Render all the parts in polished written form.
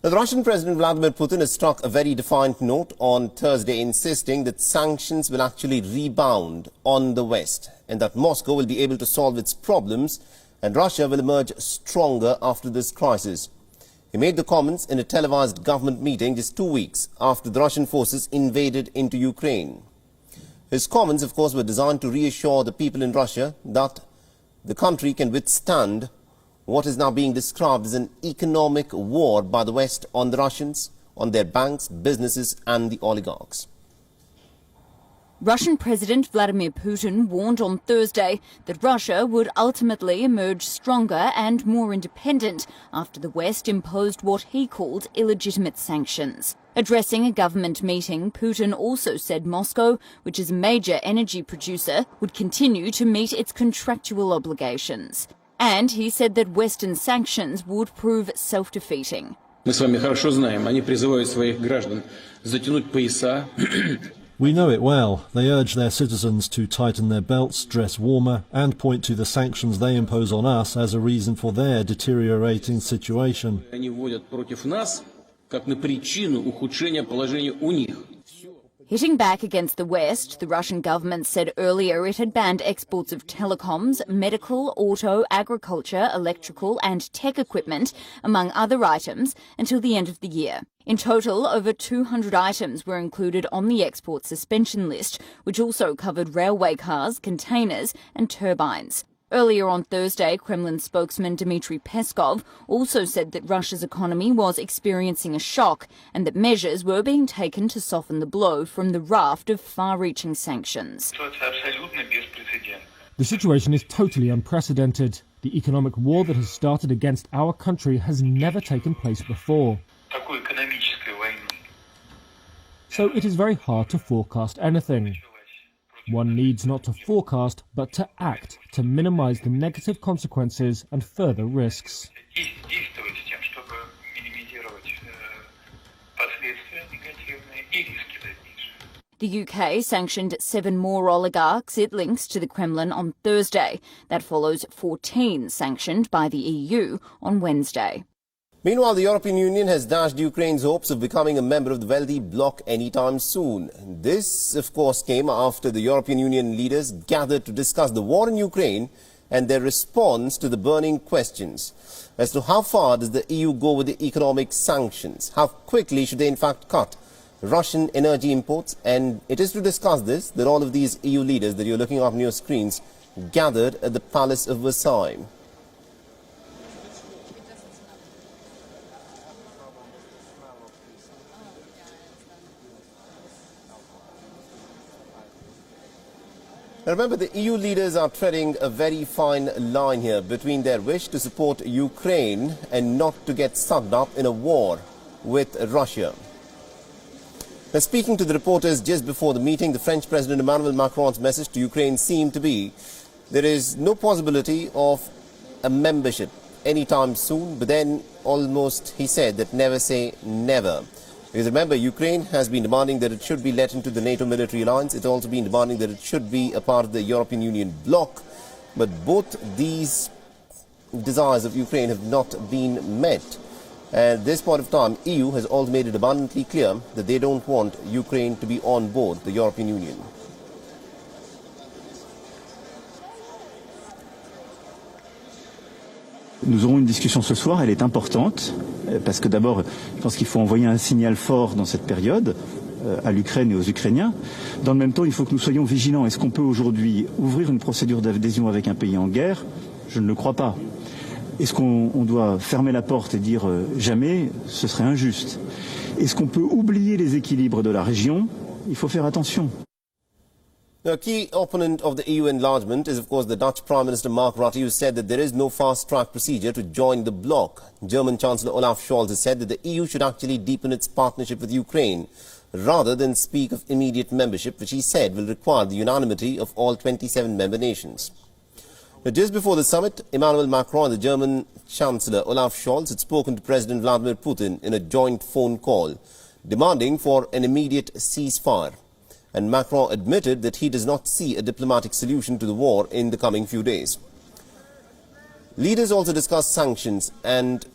The Russian President Vladimir Putin has struck a very defiant note on Thursday, insisting that sanctions will actually rebound on the West and that Moscow will be able to solve its problems and Russia will emerge stronger after this crisis. He made the comments in a televised government meeting just 2 weeks after the Russian forces invaded into Ukraine. His comments, of course, were designed to reassure the people in Russia that the country can withstand what is now being described as an economic war by the West on the Russians, on their banks, businesses and the oligarchs. Russian President Vladimir Putin warned on Thursday that Russia would ultimately emerge stronger and more independent after the West imposed what he called illegitimate sanctions. Addressing a government meeting, Putin also said Moscow, which is a major energy producer, would continue to meet its contractual obligations. And he said that Western sanctions would prove self-defeating. Мы с вами хорошо знаем, они призывают своих граждан затянуть пояса. We know it well. They urge their citizens to tighten their belts, dress warmer, and point to the sanctions they impose on us as a reason for their deteriorating situation. Они вводят против нас, как на причину ухудшения положения у них. Hitting back against the West, the Russian government said earlier it had banned exports of telecoms, medical, auto, agriculture, electrical and tech equipment, among other items, until the end of the year. In total, over 200 items were included on the export suspension list, which also covered railway cars, containers and turbines. Earlier on Thursday, Kremlin spokesman Dmitry Peskov also said that Russia's economy was experiencing a shock and that measures were being taken to soften the blow from the raft of far-reaching sanctions. The situation is totally unprecedented. The economic war that has started against our country has never taken place before. So it is very hard to forecast anything. One needs not to forecast, but to act, to minimize the negative consequences and further risks. The UK sanctioned 7 more oligarchs it links to the Kremlin on Thursday. That follows 14 sanctioned by the EU on Wednesday. Meanwhile, the European Union has dashed Ukraine's hopes of becoming a member of the wealthy bloc anytime soon. This, of course, came after the European Union leaders gathered to discuss the war in Ukraine and their response to the burning questions as to how far does the EU go with the economic sanctions, how quickly should they in fact cut Russian energy imports. And it is to discuss this that all of these EU leaders that you're looking at on your screens gathered at the Palace of Versailles. Now remember, the EU leaders are treading a very fine line here between their wish to support Ukraine and not to get sucked up in a war with Russia. Now, speaking to the reporters just before the meeting, the French President Emmanuel Macron's message to Ukraine seemed to be there is no possibility of a membership anytime soon, but then almost he said that never say never. Because remember, Ukraine has been demanding that it should be let into the NATO military alliance. It's also been demanding that it should be a part of the European Union bloc. But both these desires of Ukraine have not been met. At this point of time, EU has also made it abundantly clear that they don't want Ukraine to be on board the European Union. Nous aurons une discussion ce soir, elle est importante, parce que d'abord, je pense qu'il faut envoyer un signal fort dans cette période à l'Ukraine et aux Ukrainiens. Dans le même temps, il faut que nous soyons vigilants. Est-ce qu'on peut aujourd'hui ouvrir une procédure d'adhésion avec un pays en guerre? Je ne le crois pas. Est-ce qu'on doit fermer la porte et dire jamais? Ce serait injuste. Est-ce qu'on peut oublier les équilibres de la région? Il faut faire attention. A key opponent of the EU enlargement is, of course, the Dutch Prime Minister Mark Rutte, who said that there is no fast-track procedure to join the bloc. German Chancellor Olaf Scholz has said that the EU should actually deepen its partnership with Ukraine, rather than speak of immediate membership, which he said will require the unanimity of all 27 member nations. Now, just before the summit, Emmanuel Macron and the German Chancellor Olaf Scholz had spoken to President Vladimir Putin in a joint phone call, demanding for an immediate ceasefire. And Macron admitted that he does not see a diplomatic solution to the war in the coming few days. Leaders also discussed sanctions and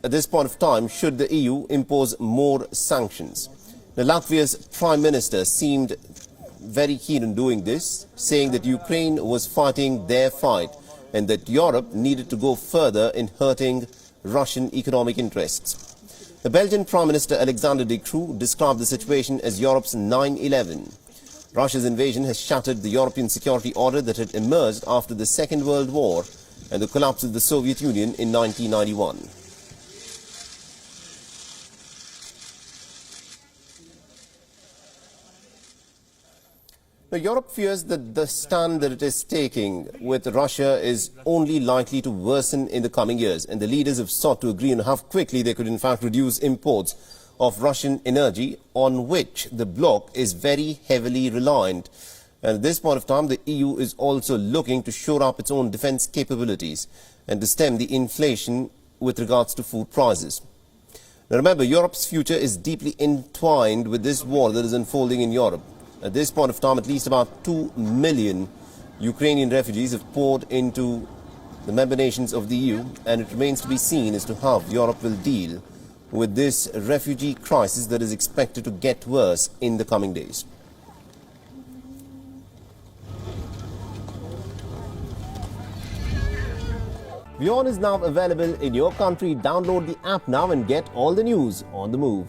at this point of time should the EU impose more sanctions. Now, Latvia's Prime Minister seemed very keen on doing this, saying that Ukraine was fighting their fight and that Europe needed to go further in hurting Russian economic interests. The Belgian Prime Minister Alexander De Croo described the situation as Europe's 9/11. Russia's invasion has shattered the European security order that had emerged after the Second World War and the collapse of the Soviet Union in 1991. Now, Europe fears that the stand that it is taking with Russia is only likely to worsen in the coming years, and the leaders have sought to agree on how quickly they could in fact reduce imports of Russian energy, on which the bloc is very heavily reliant. And at this point of time, the EU is also looking to shore up its own defence capabilities and to stem the inflation with regards to food prices. Now remember, Europe's future is deeply entwined with this war that is unfolding in Europe. At this point of time, at least about 2 million Ukrainian refugees have poured into the member nations of the EU, and it remains to be seen as to how Europe will deal with this refugee crisis that is expected to get worse in the coming days. WION is now available in your country. Download the app now and get all the news on the move.